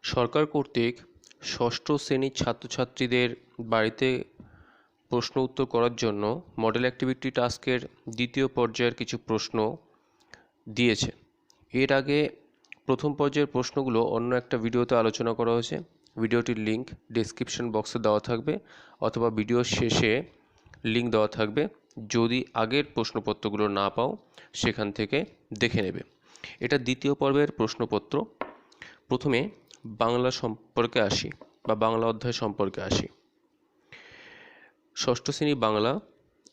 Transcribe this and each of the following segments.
সরকার কর্তৃক ষষ্ঠ শ্রেণীর ছাত্রছাত্রীদের বাড়িতে প্রশ্ন উত্তর করার জন্য মডেল অ্যাক্টিভিটি টাস্কের দ্বিতীয় পর্যায়ের কিছু প্রশ্ন দিয়েছে। এর আগে প্রথম পর্যায়ের প্রশ্নগুলো অন্য একটা ভিডিওতে আলোচনা করা হয়েছে। ভিডিওটির লিঙ্ক ডেসক্রিপশন বক্সে দেওয়া থাকবে অথবা ভিডিওর শেষে লিঙ্ক দেওয়া থাকবে। যদি আগের প্রশ্নপত্রগুলো না পাও সেখান থেকে দেখে নেবে। এটা দ্বিতীয় পর্বের প্রশ্নপত্র। প্রথমে বাংলা সম্পর্কে আসি বা বাংলা অধ্যায় সম্পর্কে আসি। ষষ্ঠ শ্রেণী বাংলা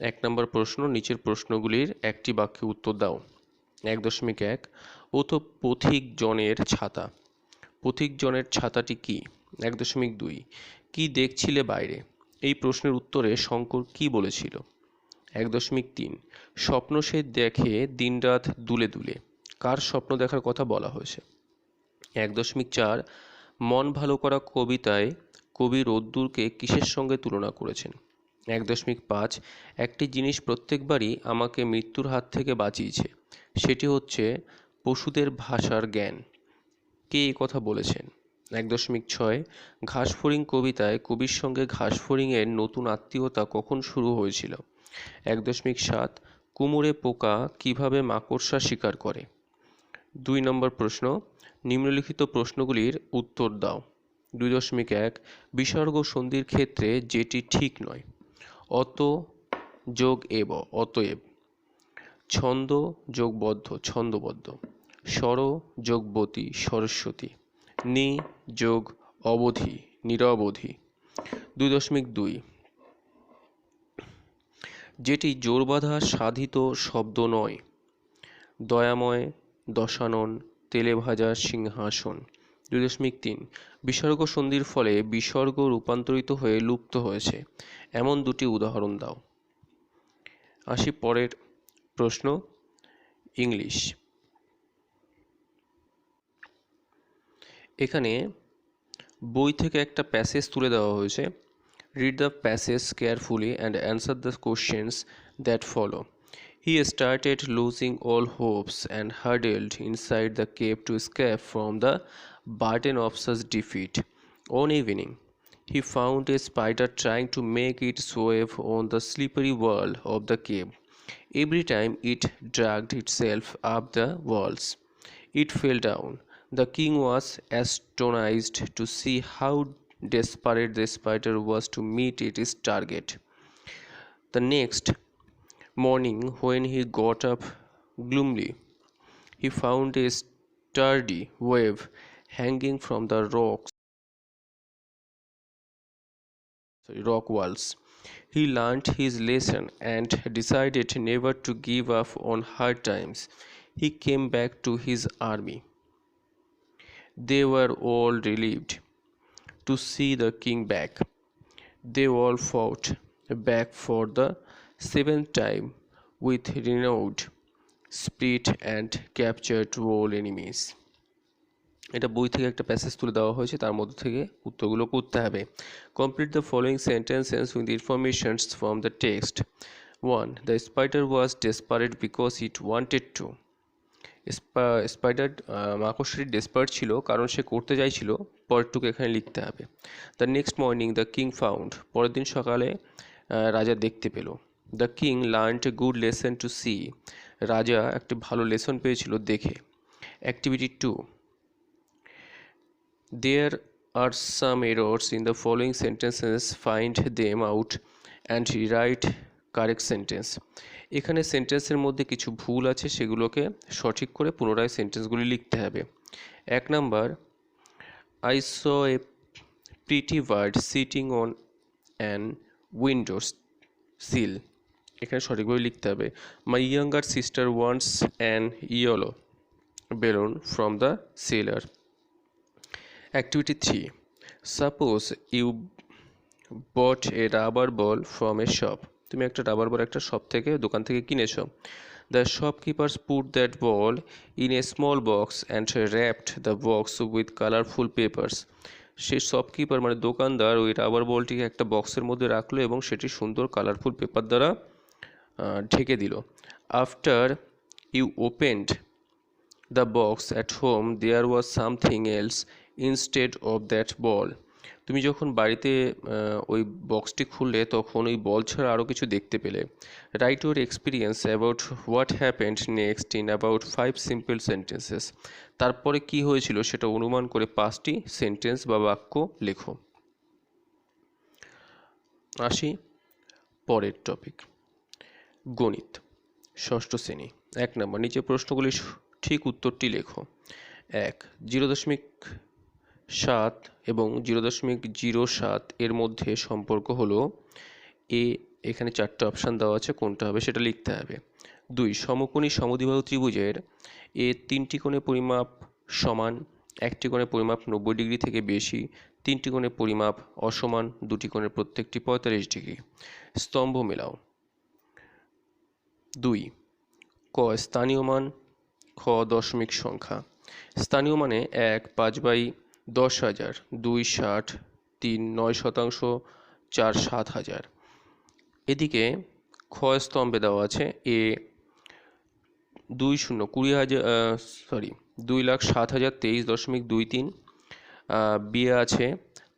1 নম্বর প্রশ্ন, নিচের প্রশ্নগুলির একটি বাক্যে উত্তর দাও। 1.1 ও তো পথিক জনের ছাতা। পথিক জনের ছাতাটি কি? 1.2 কি দেখছিলে বাইরে? এই প্রশ্নের উত্তরে শঙ্কর কি বলেছিল? 1.3 স্বপ্ন সে দেখে দিনরাত দুলে দুলে। কার স্বপ্ন দেখার কথা বলা হয়েছে? 1.4 মন ভালো করা কবিতায় কবি রোদ্দুরকে কিসের সঙ্গে তুলনা করেছেন? 1.5 একটি জিনিস প্রত্যেকবারই আমাকে মৃত্যুর হাত থেকে বাঁচিয়েছে, সেটি হচ্ছে পশুদের ভাষার জ্ঞান। কে এই কথা বলেছেন? 1.6 ঘাসফড়িং কবিতায় কবির সঙ্গে ঘাসফড়িংয়ের নতুন আত্মীয়তা কখন শুরু হয়েছিল? 1.7 কুমোরে পোকা কিভাবে মাকড়সা শিকার করে? 2 নম্বর প্রশ্ন, নিম্নলিখিত প্রশ্নগুলির উত্তর দাও। 2.1 বিসর্গ সন্ধির ক্ষেত্রে যেটি ঠিক নয়। অত যোগ এব অতএব। ছন্দ যোগ বদ্ধ ছন্দবদ্ধ। স্বর যোগ বতী সরস্বতী। নি যোগ অবধি নিরবধি। 2.2 যেটি জোর বাঁধা সাধিত শব্দ নয়। দয়াময় দশানন তেলে ভাজা সিংহাসন। 2.3 বিসর্গ সন্ধির ফলে বিসর্গ রূপান্তরিত হয়ে লুপ্ত হয়েছে, এমন দুটি উদাহরণ দাও। আসি পরের প্রশ্ন, ইংলিশ। এখানে বই থেকে একটা প্যাসেজ তুলে দেওয়া হয়েছে। Read the passage carefully and answer the questions that follow. He started losing all hopes and huddled inside the cave to escape from the burden of such defeat. One evening, he found a spider trying to make its web on the slippery wall of the cave. Every time it dragged itself up the walls, it fell down. The king was astonished to see how desperate the spider was to meet its target. The next morning, when he got up gloomily, he found a sturdy web hanging from the rock walls. He learnt his lesson and decided never to give up on hard times. He came back to his army. They were all relieved to see the king back. They all fought back for the 7th time with renewed spirit and captured all enemies. এটা বই থেকে একটা passage তুলে দেওয়া হয়েছে, তার মধ্যে থেকে উত্তরগুলো করতে হবে। Complete the following sentences with informations from the text. 1 the spider was desperate because it wanted to. Spider মাকড়সাটি ডেসপারেট ছিল কারণ সে করতে চাইছিল। পরেরটুকু এখানে লিখতে হবে। The next morning the king found, পরের দিন সকালে রাজা দেখতে পেল। The king learned a good lesson to see, রাজা একটি ভালো লেসন পেয়েছিল দেখে। Activity 2 there are some errors in the following sentences, find them out and rewrite correct sentence. এখানে সেন্টেন্সের মধ্যে কিছু ভুল আছে, সেগুলোকে সঠিক করে পুনরায় সেন্টেন্সগুলি লিখতে হবে। 1 number, I saw a pretty bird sitting on an window sill. এখানে সঠিকভাবে লিখতে হবে। My younger sister wants an yellow balloon from the cellar. Activity 3 suppose you bought a rubber ball from a shop. তুমি একটা rubber বল একটা shop থেকে দোকান থেকে কিনেছো। The shopkeepers put that ball in a small box and wrapped the box with colorful papers. সেই shopkeeper মানে দোকানদার ওই রাবার বলটিকে একটা বক্সের মধ্যে রাখলো এবং সেটি সুন্দর কালারফুল পেপার দ্বারা ঢেকে দিল। After you opened the box at home, there was something else instead of that ball. তুমি যখন বাড়িতে ওই বক্সটি খুললে তখন ওই বল ছাড়া আরও কিছু দেখতে পেলে। Right your experience about what happened next in about 5 simple sentences. তারপরে কি হয়েছিল সেটা অনুমান করে 5টি সেন্টেন্স বা বাক্য লেখো। আসি পরের টপিক, গণিত, ষষ্ঠ শ্রেণী। 1 নম্বর, নিচে প্রশ্নগুলি ঠিক উত্তরটি লেখো। 1, 0.7 এবং 0.07 এর মধ্যে সম্পর্ক হলো এ। এখানে 4টে অপশান দেওয়া আছে, কোনটা হবে সেটা লিখতে হবে। 2, সমকোণী সমদ্বিবাহু ত্রিভুজের এ 3টি কোণের পরিমাপ সমান, 1টি কোণের পরিমাপ 90 ডিগ্রি থেকে বেশি, 3টি কোণের পরিমাপ অসমান, 2টি কোণের প্রত্যেকটি 45 ডিগ্রি। স্তম্ভ মেলাও। 2, ক স্থানীয় মান, খ দশমিক সংখ্যা। স্থানীয় মানে 1 5/10,000, 2 60, 3 9%, 4 7,000। এদিকে খ স্তম্ভে দেওয়া আছে এ 2,07,023.23, বি আছে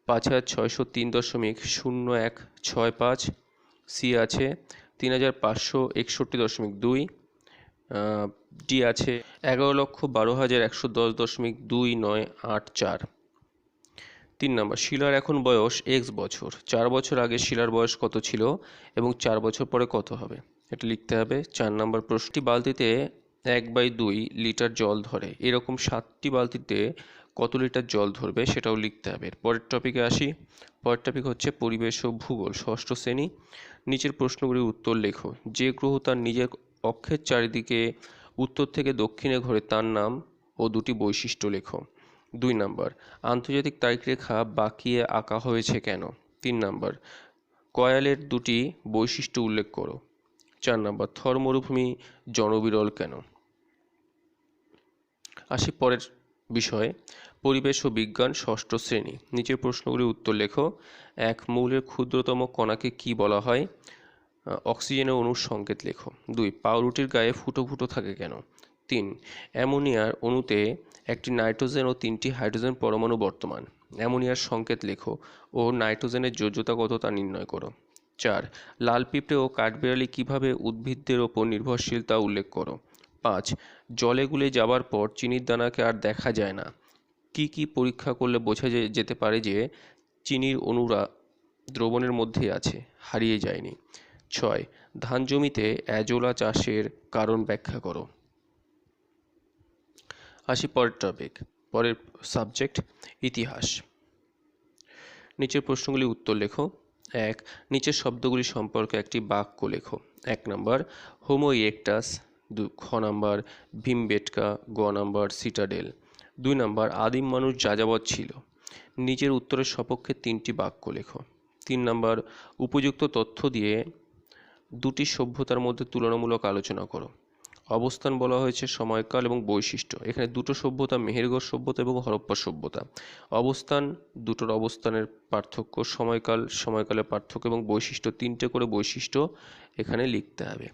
5,603.0165, সি আছে 3,561.2, ডি আছে 11,12,110.2984। 3 নম্বর, শিলার এখন বয়স x বছর। 4 বছর আগে শিলার বয়স কত ছিল এবং 4 বছর পরে কত হবে এটা লিখতে হবে। 4 নম্বর প্রশ্নটি, বালতিতে 1/2 লিটার জল ধরে, এরকম 7টি বালতিতে কত লিটার জল ধরবে সেটাও লিখতে হবে। পরের টপিকে আসি। পরের টপিক হচ্ছে পরিবেশ ও ভূগোল, ষষ্ঠ শ্রেণী। নিচের প্রশ্নগুলির উত্তর লেখো। যে গ্রহ তার নিজের অক্ষের চারিদিকে উত্তর থেকে দক্ষিণে ঘোরে তার নাম ও 2টি বৈশিষ্ট্য লেখো। 2 নম্বর, আন্তর্জাতিক তারিখরেখা বাঁকিয়ে আঁকা হয়েছে কেন? 3 নম্বর, কয়ালের 2টি বৈশিষ্ট্য উল্লেখ করো। 4 নম্বর, থর মরুভূমি জনবিরল কেন? আসি পরের বিষয়ে, পরিবেশ ও বিজ্ঞান, ষষ্ঠ শ্রেণী। নিচের প্রশ্নগুলির উত্তর লেখো। 1, মৌলের ক্ষুদ্রতম কণাকে কি বলা হয়? অক্সিজেনের অণুর সংকেত লেখো। 2, পাউরুটির গায়ে ফুটো ফুটো থাকে কেন? 3, অ্যামোনিয়ার অণুতে একটি নাইট্রোজেন ও 3টি হাইড্রোজেন পরমাণু বর্তমান। অ্যামোনিয়ার সংকেত লেখো ও নাইট্রোজেনের যোজ্যতা কত তা নির্ণয় করো। 4, লাল পিঁপড়ে ও কাঠবিড়ালি কীভাবে উদ্ভিদদের ওপর নির্ভরশীল তা উল্লেখ করো। 5, জলে গুলে যাবার পর চিনির দানাকে আর দেখা যায় না। কি কি পরীক্ষা করলে বোঝা যেতে পারে যে চিনির অণুরা দ্রবণের মধ্যেই আছে, হারিয়ে যায়নি। 6, ধান জমিতে অ্যাজোলা চাষের কারণ ব্যাখ্যা করো। আসি পরের টপিক, পরের সাবজেক্ট, ইতিহাস। নিচের প্রশ্নগুলি উত্তর লেখো। 1, নিচের শব্দগুলি সম্পর্কে একটি বাক্য লেখো। 1 নম্বর, হোমো ইরেকটাস। 2, খ নম্বর, ভীমবেটকা। গ নম্বর, সিটাডেল। 2 নম্বর, আদিম মানুষ যাযাবর ছিল। নিচের উত্তরের সপক্ষে 3টি বাক্য লেখো। 3 নম্বর, উপযুক্ত তথ্য দিয়ে 2টি সভ্যতার মধ্যে তুলনামূলক আলোচনা করো। অবস্থান বলা হয়েছে সময়কাল এবং বৈশিষ্ট্য। এখানে 2টো সভ্যতা, মেহেরগড় সভ্যতা এবং হরপ্পা সভ্যতা। অবস্থান, 2টোর অবস্থানের পার্থক্য, সময়কাল, সময়কালের পার্থক্য এবং বৈশিষ্ট্য, 3টে করে বৈশিষ্ট্য এখানে লিখতে হবে।